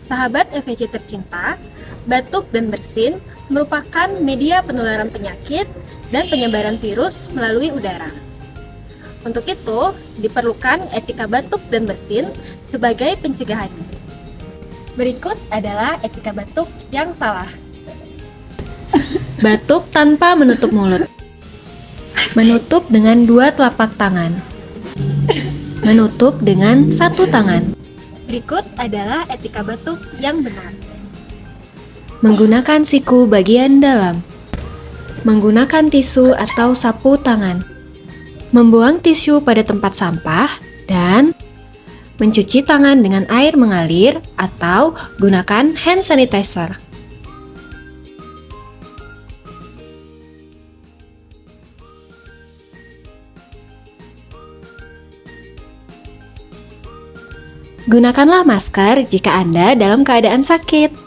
Sahabat EVC tercinta, batuk dan bersin merupakan media penularan penyakit dan penyebaran virus melalui udara. Untuk itu, diperlukan etika batuk dan bersin sebagai pencegahannya. Berikut adalah etika batuk yang salah. Batuk tanpa menutup mulut. Menutup dengan 2 telapak tangan. Menutup dengan 1 tangan. Berikut adalah etika batuk yang benar. Menggunakan siku bagian dalam. Menggunakan tisu atau sapu tangan. Membuang tisu pada tempat sampah dan mencuci tangan dengan air mengalir atau gunakan hand sanitizer. Gunakanlah masker jika Anda dalam keadaan sakit.